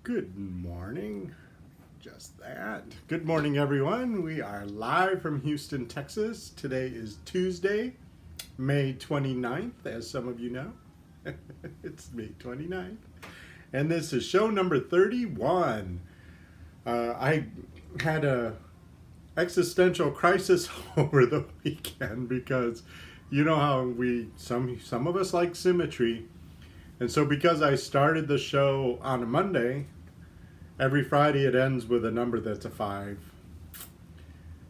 Good morning. Just that. Good morning, everyone. We are live from Houston, Texas. Today is Tuesday, May 29th, as some of you know. It's May 29th. And this is show number 31. I had a existential crisis over the weekend because you know how some of us like symmetry. And so because I started the show on a Monday, every Friday it ends with a number that's a 5.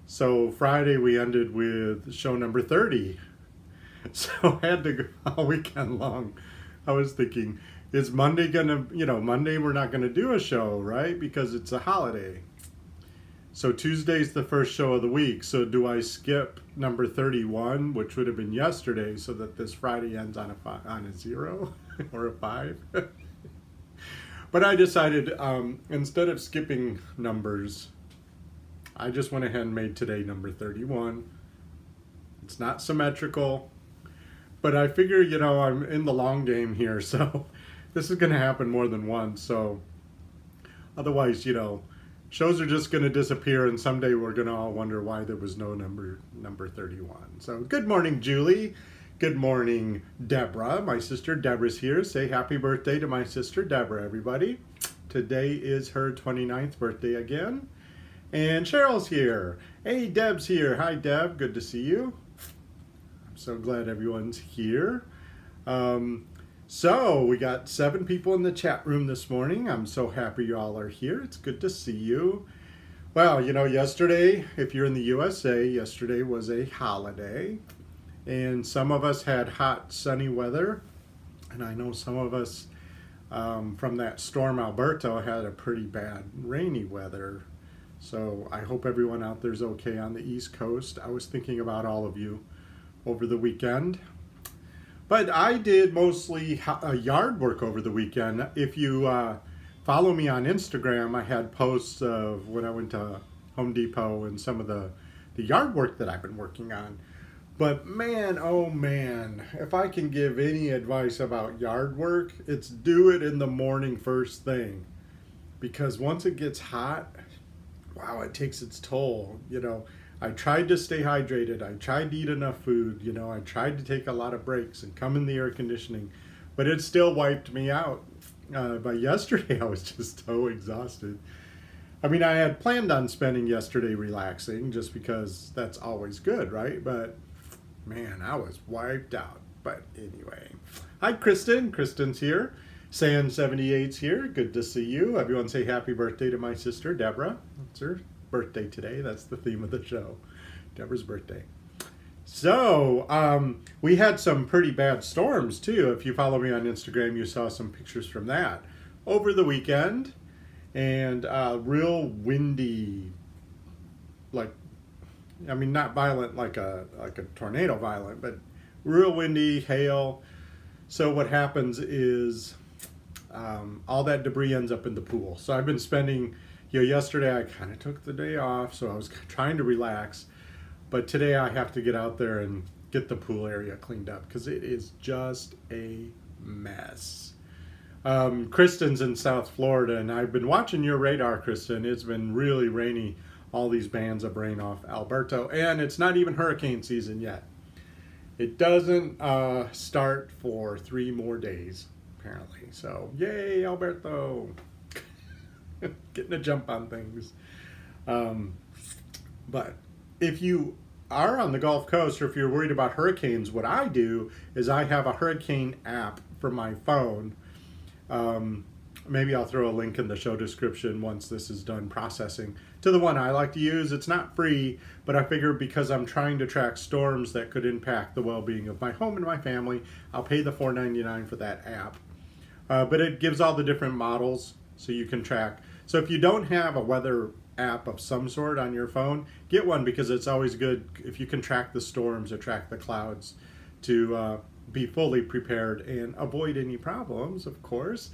So Friday we ended with show number 30. So I had to go all weekend long. I was thinking, is Monday gonna, Monday we're not gonna do a show, right? Because it's a holiday. So Tuesday's the first show of the week. So do I skip number 31, which would have been yesterday, so that this Friday ends on a 0 or a 5? But I decided instead of skipping numbers, I just went ahead and made today number 31. It's not symmetrical, but I figure, I'm in the long game here, so this is going to happen more than once. So otherwise, shows are just going to disappear, and someday we're going to all wonder why there was no number 31. So good morning, Julie. Good morning, Deborah. My sister Deborah's here. Say happy birthday to my sister Deborah, everybody. Today is her 29th birthday again. And Cheryl's here. Hey, Deb's here. Hi, Deb. Good to see you. I'm so glad everyone's here. So we got 7 people in the chat room this morning. I'm so happy you all are here. It's good to see you. Well, yesterday, if you're in the USA, yesterday was a holiday. And some of us had hot, sunny weather. And I know some of us from that storm Alberto had a pretty bad rainy weather. So I hope everyone out there's okay on the East Coast. I was thinking about all of you over the weekend. But I did mostly yard work over the weekend. If you follow me on Instagram, I had posts of when I went to Home Depot and some of the yard work that I've been working on. But man, oh man, if I can give any advice about yard work, it's do it in the morning first thing. Because once it gets hot, wow, it takes its toll. I tried to stay hydrated. I tried to eat enough food. I tried to take a lot of breaks and come in the air conditioning, but it still wiped me out. By yesterday, I was just so exhausted. I mean, I had planned on spending yesterday relaxing just because that's always good, right? But man, I was wiped out. But anyway, hi, Kristen. Kristen's here. San78's here. Good to see you. Everyone say happy birthday to my sister, Deborah. It's her birthday today. That's the theme of the show, Deborah's birthday. So we had some pretty bad storms too. If you follow me on Instagram, you saw some pictures from that over the weekend, and real windy, not violent like a tornado violent, but real windy, hail. So what happens is all that debris ends up in the pool. So I've been spending, yesterday I kind of took the day off, so I was trying to relax. But today I have to get out there and get the pool area cleaned up because it is just a mess. Kristen's in South Florida, and I've been watching your radar, Kristen. It's been really rainy, all these bands of rain off Alberto, and it's not even hurricane season yet. It doesn't start for 3 more days, apparently. So, yay, Alberto! Getting a jump on things. But if you are on the Gulf Coast, or if you're worried about hurricanes, what I do is I have a hurricane app for my phone. Maybe I'll throw a link in the show description once this is done processing to the one I like to use. It's not free, but I figure because I'm trying to track storms that could impact the well-being of my home and my family, I'll pay the $4.99 for that app. But it gives all the different models so you can track. So if you don't have a weather app of some sort on your phone, get one, because it's always good if you can track the storms or track the clouds to be fully prepared and avoid any problems, of course.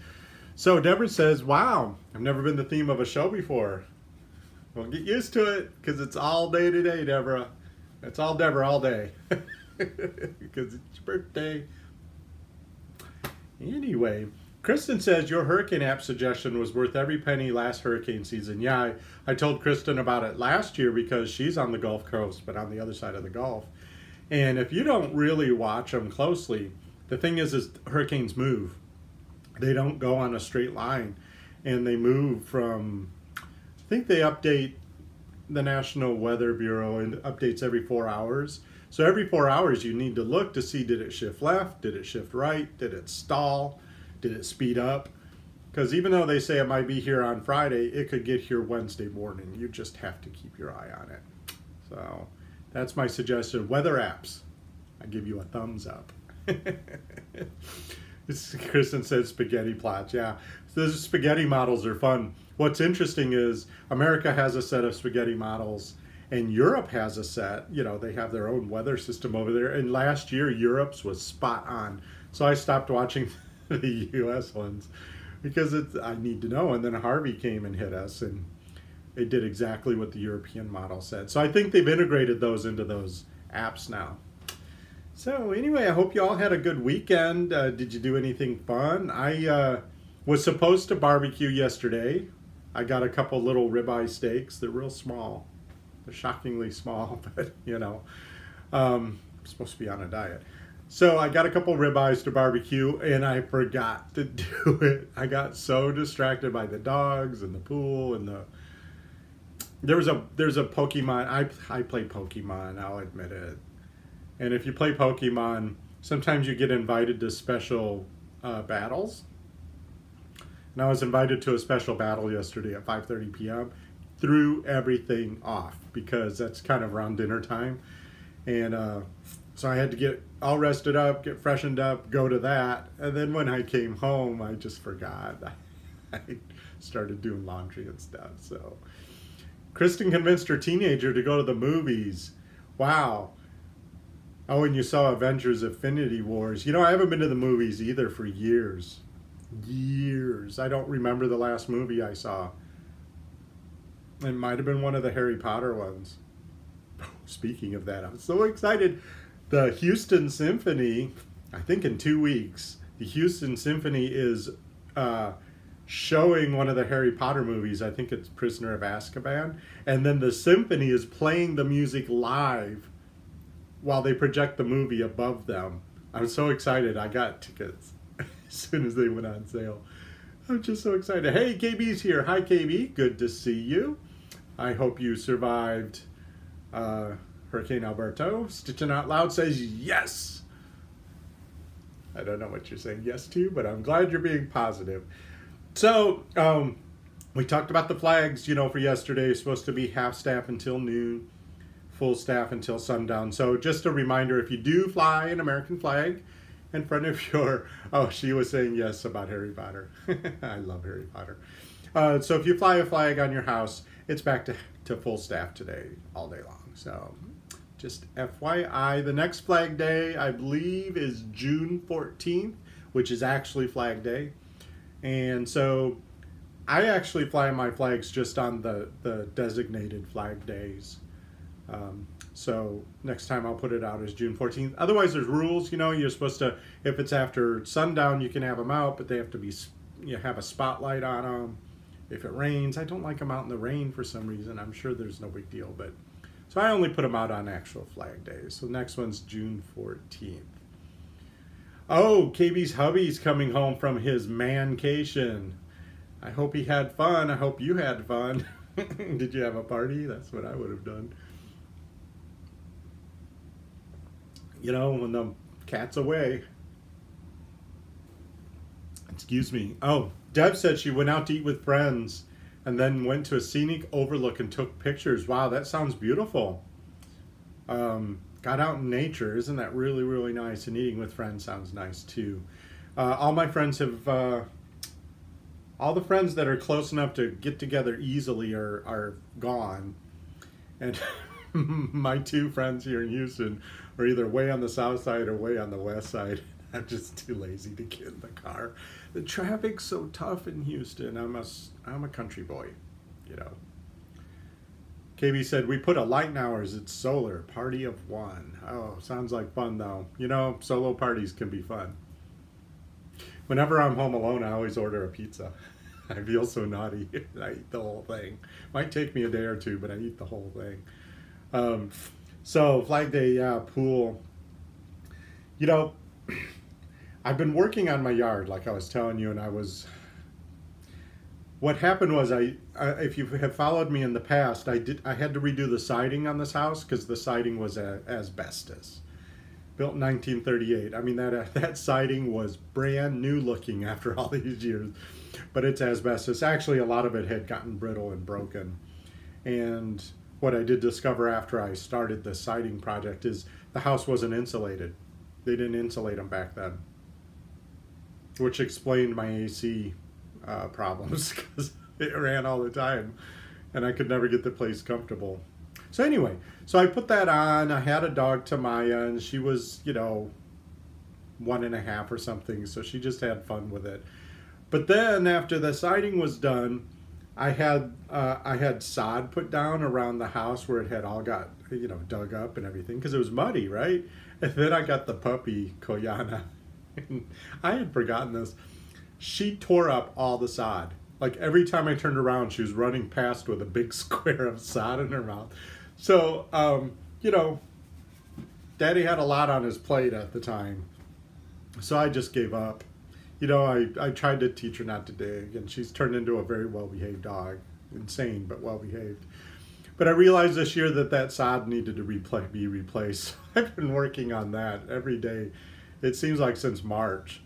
So Deborah says, wow, I've never been the theme of a show before. Well, get used to it, because it's all day today, Deborah. It's all Deborah all day. Because it's your birthday. Anyway, Kristen says your hurricane app suggestion was worth every penny last hurricane season. Yeah, I told Kristen about it last year because she's on the Gulf Coast, but on the other side of the Gulf. And if you don't really watch them closely, the thing is hurricanes move. They don't go on a straight line, and they move from, I think they update the National Weather Bureau and updates every 4 hours. So every 4 hours you need to look to see, did it shift left, did it shift right, did it stall, did it speed up? Because even though they say it might be here on Friday, it could get here Wednesday morning. You just have to keep your eye on it. So that's my suggestion. Weather apps, I give you a thumbs up. Kristen said spaghetti plots. Yeah, those spaghetti models are fun. What's interesting is America has a set of spaghetti models and Europe has a set. You know, they have their own weather system over there. And last year, Europe's was spot on. So I stopped watching the US ones because I need to know. And then Harvey came and hit us and it did exactly what the European model said. So I think they've integrated those into those apps now. So anyway, I hope you all had a good weekend. Did you do anything fun? I was supposed to barbecue yesterday. I got a couple little ribeye steaks. They're real small. They're shockingly small, but you know, I'm supposed to be on a diet. So I got a couple ribeyes to barbecue and I forgot to do it. I got so distracted by the dogs and the pool and there's a Pokemon. I play Pokemon, I'll admit it. And if you play Pokemon, sometimes you get invited to special battles. And I was invited to a special battle yesterday at 5:30 p.m. Threw everything off because that's kind of around dinner time. And so I had to get all rested up, get freshened up, go to that. And then when I came home, I just forgot. I started doing laundry and stuff. So Kristen convinced her teenager to go to the movies. Wow. Oh, and you saw Avengers Infinity Wars. You know, I haven't been to the movies either for years. Years. I don't remember the last movie I saw. It might have been one of the Harry Potter ones. Speaking of that, I'm so excited. The Houston Symphony, I think in 2 weeks, the Houston Symphony is showing one of the Harry Potter movies. I think it's Prisoner of Azkaban. And then the symphony is playing the music live while they project the movie above them. I'm so excited. I got tickets as soon as they went on sale. I'm just so excited. Hey, KB's here. Hi, KB. Good to see you. I hope you survived Hurricane Alberto. Stitching Out Loud says yes. I don't know what you're saying yes to, but I'm glad you're being positive. So, we talked about the flags, you know, for yesterday. It's supposed to be half staff until noon, full staff until sundown. So just a reminder, if you do fly an American flag in front of your, oh, she was saying yes about Harry Potter. I love Harry Potter. So if you fly a flag on your house, it's back to full staff today, all day long. So just FYI, the next Flag Day, I believe, is June 14th, which is actually Flag Day. And so I actually fly my flags just on the designated flag days. So next time I'll put it out as June 14th. Otherwise, there's rules. You know, you're supposed to, if it's after sundown, you can have them out, but they have to be, you have a spotlight on them. If it rains, I don't like them out in the rain for some reason. I'm sure there's no big deal, but so I only put them out on actual flag days. So the next one's June 14th. Oh, KB's hubby's coming home from his mancation. I hope he had fun. I hope you had fun. Did you have a party? That's what I would have done. You know, when the cat's away. Excuse me. Oh, Deb said she went out to eat with friends and then went to a scenic overlook and took pictures. Wow, that sounds beautiful. Got out in nature. Isn't that really, really nice? And eating with friends sounds nice too. All my friends have, all the friends that are close enough to get together easily are gone. And my two friends here in Houston are either way on the south side or way on the west side. I'm just too lazy to get in the car. The traffic's so tough in Houston. I'm a country boy, you know. KB said, we put a light in ours. It's solar. Party of one. Oh, sounds like fun, though. You know, solo parties can be fun. Whenever I'm home alone, I always order a pizza. I feel so naughty. I eat the whole thing. Might take me a day or two, but I eat the whole thing. So Flag Day, yeah, pool. You know, I've been working on my yard, like I was telling you, and what happened was if you have followed me in the past, I had to redo the siding on this house because the siding was asbestos. Built in 1938. I mean, that siding was brand new looking after all these years, but it's asbestos. Actually, a lot of it had gotten brittle and broken. And what I did discover after I started the siding project is the house wasn't insulated. They didn't insulate them back then, which explained my AC problems because it ran all the time and I could never get the place comfortable. So anyway, so I put that on. I had a dog, Tamaya, and she was, 1.5 or something, so she just had fun with it. But then after the siding was done, I had sod put down around the house where it had all got, dug up and everything because it was muddy, right? And then I got the puppy, Koyana. And I had forgotten this. She tore up all the sod. Like every time I turned around, she was running past with a big square of sod in her mouth. So, Daddy had a lot on his plate at the time. So I just gave up. I tried to teach her not to dig, and she's turned into a very well-behaved dog. Insane, but well-behaved. But I realized this year that sod needed to be replaced. I've been working on that every day. It seems like since March.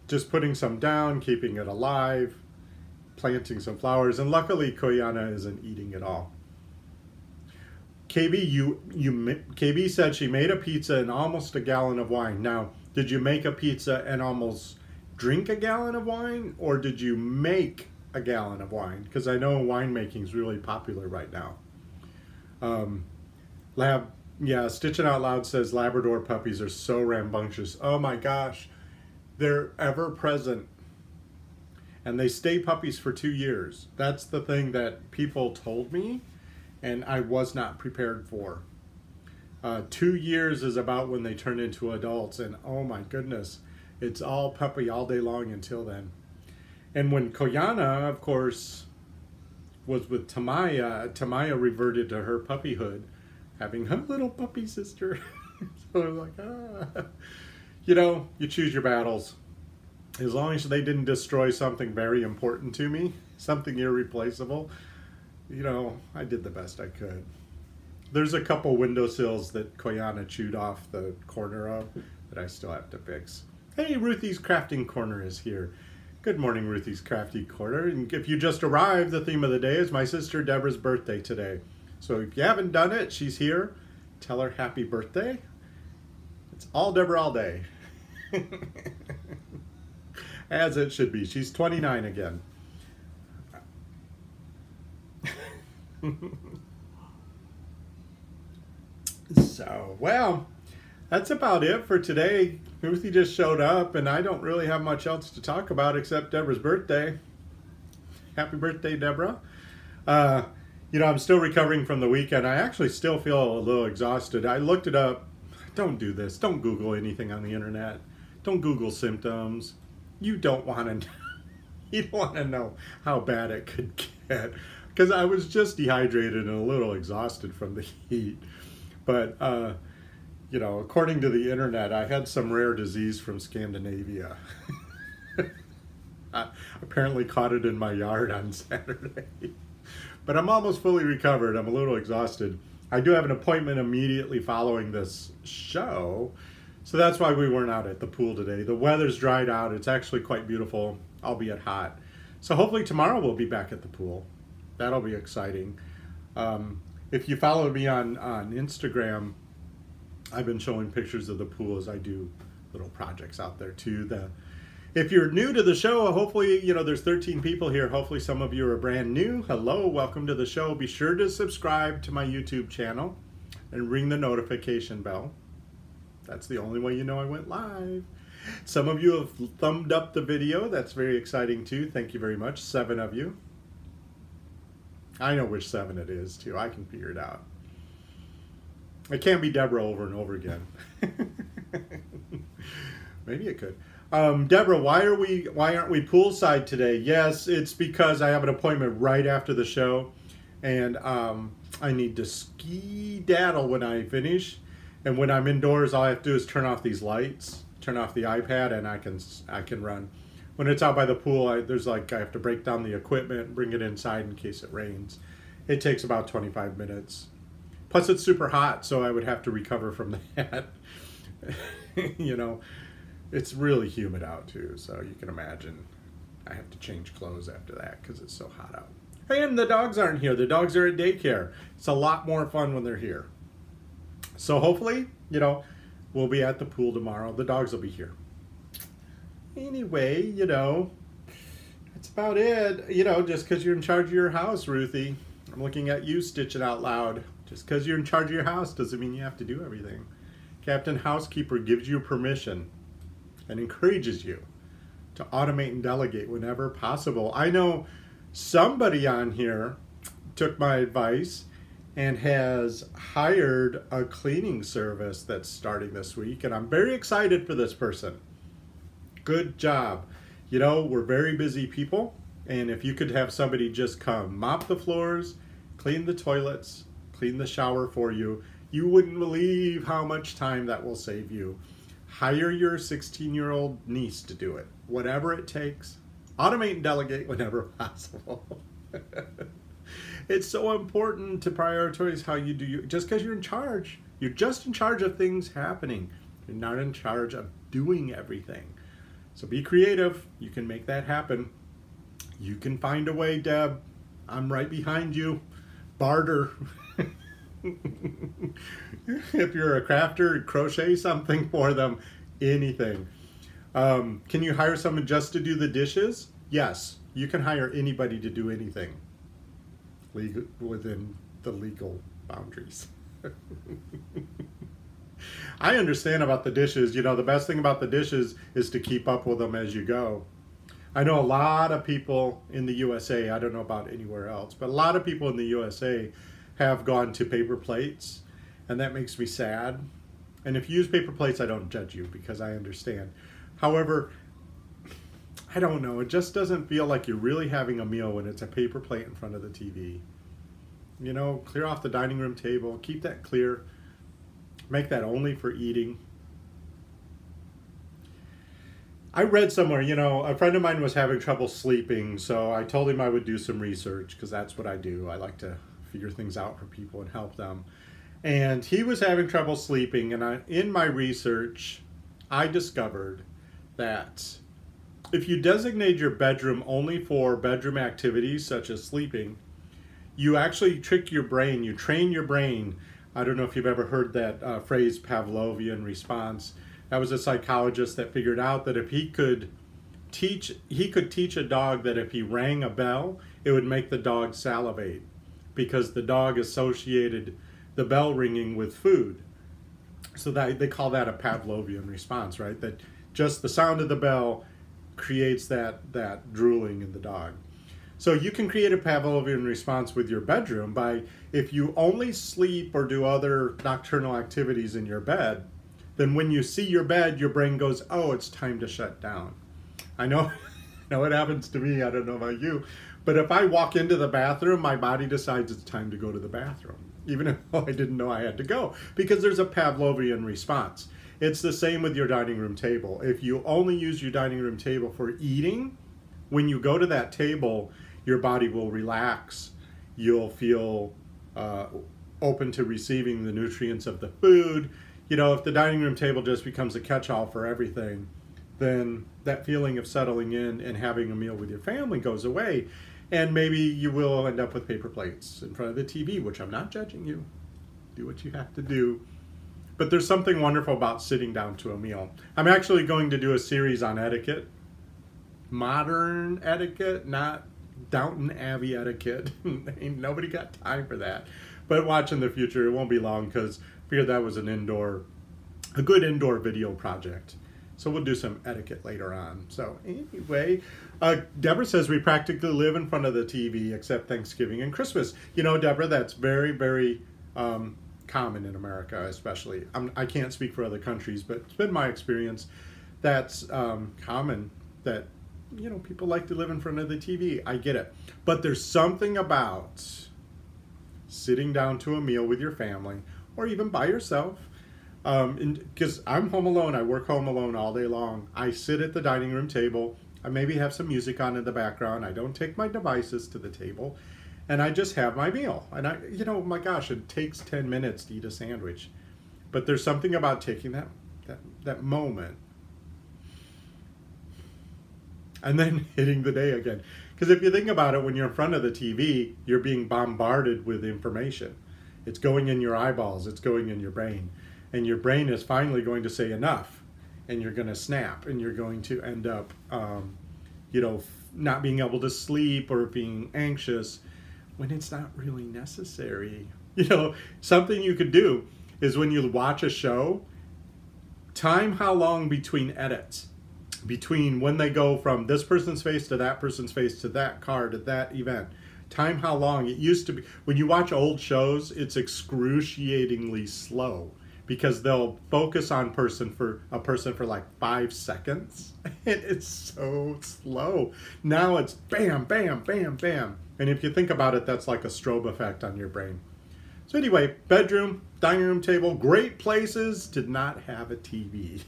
Just putting some down, keeping it alive, planting some flowers, and luckily Koyana isn't eating it all. KB said she made a pizza and almost a gallon of wine. Now, did you make a pizza and almost drink a gallon of wine, or did you make a gallon of wine? Because I know winemaking is really popular right now. Stitching Out Loud says Labrador puppies are so rambunctious. Oh my gosh. They're ever present, and they stay puppies for 2 years. That's the thing that people told me, and I was not prepared for. 2 years is about when they turn into adults, and oh my goodness, it's all puppy all day long until then. And when Koyana, of course, was with Tamaya, Tamaya reverted to her puppyhood, having a little puppy sister. So I was like, you choose your battles. As long as they didn't destroy something very important to me, something irreplaceable, I did the best I could. There's a couple windowsills that Koyana chewed off the corner of that I still have to fix. Hey, Ruthie's Crafting Corner is here. Good morning, Ruthie's Crafty Corner. And if you just arrived, the theme of the day is my sister Deborah's birthday today. So if you haven't done it, she's here. Tell her happy birthday. It's all Deborah all day. As it should be. She's 29 again. So, well, that's about it for today. Ruthie just showed up, and I don't really have much else to talk about except Deborah's birthday. Happy birthday, Deborah. I'm still recovering from the weekend. I actually still feel a little exhausted. I looked it up. Don't do this. Don't Google anything on the internet. Don't Google symptoms. You don't want to know how bad it could get. Because I was just dehydrated and a little exhausted from the heat. But, according to the internet, I had some rare disease from Scandinavia. I apparently caught it in my yard on Saturday. But I'm almost fully recovered. I'm a little exhausted. I do have an appointment immediately following this show. So that's why we weren't out at the pool today. The weather's dried out. It's actually quite beautiful, albeit hot. So hopefully tomorrow we'll be back at the pool. That'll be exciting. If you follow me on Instagram, I've been showing pictures of the pool as I do little projects out there too. If you're new to the show, hopefully, there's 13 people here. Hopefully some of you are brand new. Hello, welcome to the show. Be sure to subscribe to my YouTube channel and ring the notification bell. That's the only way you know I went live. Some of you have thumbed up the video. That's very exciting too. Thank you very much. 7 of you. I know which 7 it is too. I can figure it out. It can't be Deborah over and over again. Maybe it could. Deborah, why aren't we poolside today? Yes, it's because I have an appointment right after the show, and I need to ski-daddle when I finish. And when I'm indoors, all I have to do is turn off these lights, turn off the iPad, and I can run. When it's out by the pool, I have to break down the equipment, bring it inside in case it rains. It takes about 25 minutes. Plus, it's super hot, so I would have to recover from that. You know. It's really humid out too, so you can imagine I have to change clothes after that because it's so hot out. And the dogs aren't here. The dogs are at daycare. It's a lot more fun when they're here. So hopefully, you know, we'll be at the pool tomorrow. The dogs will be here. Anyway, you know, that's about it. You know, just because you're in charge of your house, Ruthie. I'm looking at you, stitching out loud. Just because you're in charge of your house doesn't mean you have to do everything. Captain Housekeeper gives you permission and encourages you to automate and delegate whenever possible. I know somebody on here took my advice and has hired a cleaning service that's starting this week, and I'm very excited for this person. Good job. You know, we're very busy people, and if you could have somebody just come mop the floors, clean the toilets, clean the shower for you, you wouldn't believe how much time that will save you. Hire your 16-year-old niece to do it. Whatever it takes. Automate and delegate whenever possible. It's so important to prioritize how you do just because you're in charge. You're just in charge of things happening. You're not in charge of doing everything. So be creative. You can make that happen. You can find a way, Deb. I'm right behind you. Barter. If you're a crafter, crochet something for them, anything. Can you hire someone just to do the dishes? Yes, you can hire anybody to do anything within the legal boundaries. I understand about the dishes. You know, the best thing about the dishes is to keep up with them as you go. I know a lot of people in the USA, I don't know about anywhere else, but a lot of people in the USA have gone to paper plates, and that makes me sad. And if you use paper plates, I don't judge you because I understand. However, I don't know, it just doesn't feel like you're really having a meal when it's a paper plate in front of the TV. You know, clear off the dining room table, keep that clear, make that only for eating. I read somewhere, you know, a friend of mine was having trouble sleeping, so I told him I would do some research because that's what I do. I like to figure things out for people and help them. And he was having trouble sleeping, and in my research, I discovered that if you designate your bedroom only for bedroom activities such as sleeping, you actually trick your brain, you train your brain. I don't know if you've ever heard that phrase, Pavlovian response. That was a psychologist that figured out that if he could teach a dog that if he rang a bell, it would make the dog salivate because the dog associated the bell ringing with food. So that they call that a Pavlovian response, right? That just the sound of the bell creates that drooling in the dog. So you can create a Pavlovian response with your bedroom by, if you only sleep or do other nocturnal activities in your bed, then when you see your bed, your brain goes, oh, it's time to shut down. I know it happens to me, I don't know about you, but if I walk into the bathroom, my body decides it's time to go to the bathroom, even if I didn't know I had to go, because there's a Pavlovian response. It's the same with your dining room table. If you only use your dining room table for eating, when you go to that table, your body will relax. You'll feel open to receiving the nutrients of the food. You know, if the dining room table just becomes a catch-all for everything, then that feeling of settling in and having a meal with your family goes away. And maybe you will end up with paper plates in front of the TV, which I'm not judging you. Do what you have to do. But there's something wonderful about sitting down to a meal. I'm actually going to do a series on etiquette. Modern etiquette, not Downton Abbey etiquette. Ain't nobody got time for that. But watch in the future, it won't be long because I figured that was a good indoor video project. So we'll do some etiquette later on. So anyway, Deborah says we practically live in front of the TV except Thanksgiving and Christmas. You know, Deborah, that's very, very common in America, especially. I can't speak for other countries, but it's been my experience that's common, that, you know, people like to live in front of the TV. I get it. But there's something about sitting down to a meal with your family, or even by yourself, because I'm home alone. I work home alone all day long. I sit at the dining room table. I maybe have some music on in the background. I don't take my devices to the table, and I just have my meal. And I, you know, my gosh, it takes 10 minutes to eat a sandwich. But there's something about taking that moment and then hitting the day again. Because if you think about it, when you're in front of the TV, you're being bombarded with information. It's going in your eyeballs, it's going in your brain. And your brain is finally going to say enough. And you're going to snap, and you're going to end up, you know, not being able to sleep or being anxious when it's not really necessary. You know, something you could do is when you watch a show, time how long between edits, between when they go from this person's face to that person's face to that car to that event. Time how long. It used to be, when you watch old shows, it's excruciatingly slow because they'll focus on a person for like 5 seconds. It's so slow. Now it's bam, bam, bam, bam. And if you think about it, that's like a strobe effect on your brain. So anyway, bedroom, dining room table, great places, did not have a TV.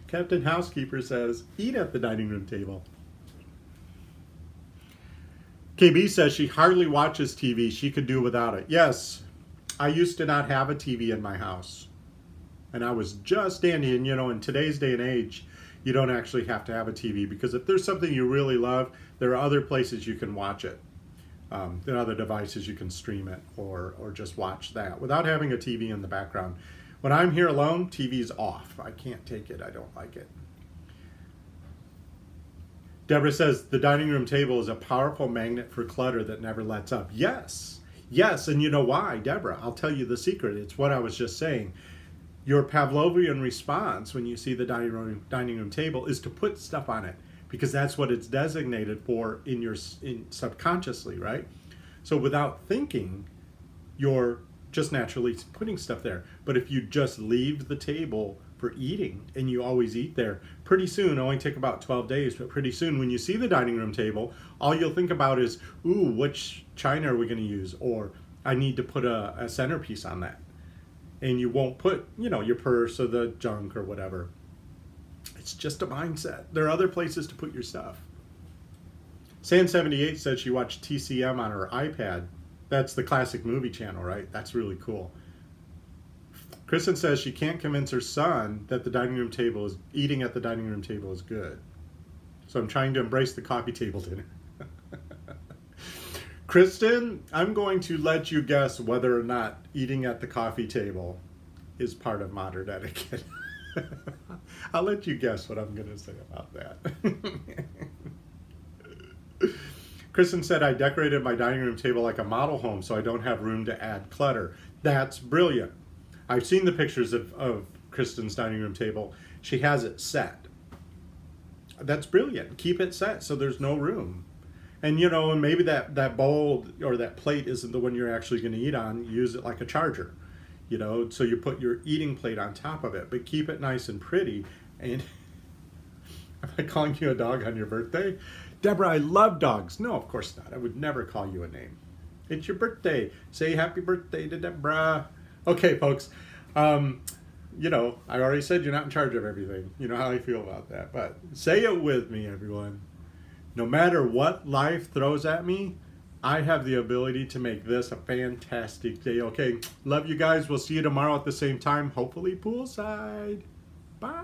Captain Housekeeper says, eat at the dining room table. KB says she hardly watches TV. She could do without it. Yes, I used to not have a TV in my house. And I was just dandy. And you know, in today's day and age, you don't actually have to have a TV, because if there's something you really love, there are other places you can watch it. There are other devices you can stream it or just watch that without having a TV in the background. When I'm here alone, TV's off. I can't take it. I don't like it. Deborah says, the dining room table is a powerful magnet for clutter that never lets up. Yes. Yes, and you know why, Deborah? I'll tell you the secret. It's what I was just saying. Your Pavlovian response when you see the dining room table is to put stuff on it, because that's what it's designated for in subconsciously, right? So without thinking, you're just naturally putting stuff there. But if you just leave the table for eating and you always eat there, pretty soon, it only take about 12 days, but pretty soon when you see the dining room table, all you'll think about is, ooh, which china are we going to use? Or I need to put a centerpiece on that. And you won't put, you know, your purse or the junk or whatever. It's just a mindset. There are other places to put your stuff. Sand78 said she watched TCM on her iPad. That's the classic movie channel, right? That's really cool. Kristen says she can't convince her son that eating at the dining room table is good. So I'm trying to embrace the coffee table dinner. Kristen, I'm going to let you guess whether or not eating at the coffee table is part of modern etiquette. I'll let you guess what I'm going to say about that. Kristen said, I decorated my dining room table like a model home so I don't have room to add clutter. That's brilliant. I've seen the pictures of Kristen's dining room table. She has it set. That's brilliant. Keep it set so there's no room. And you know, and maybe that bowl or that plate isn't the one you're actually going to eat on. Use it like a charger. You know, so you put your eating plate on top of it, but keep it nice and pretty. And am I calling you a dog on your birthday? Deborah, I love dogs. No, of course not. I would never call you a name. It's your birthday. Say happy birthday to Deborah. Okay, folks. You know, I already said you're not in charge of everything. You know how I feel about that. But say it with me, everyone. No matter what life throws at me, I have the ability to make this a fantastic day. Okay, love you guys. We'll see you tomorrow at the same time, hopefully poolside. Bye.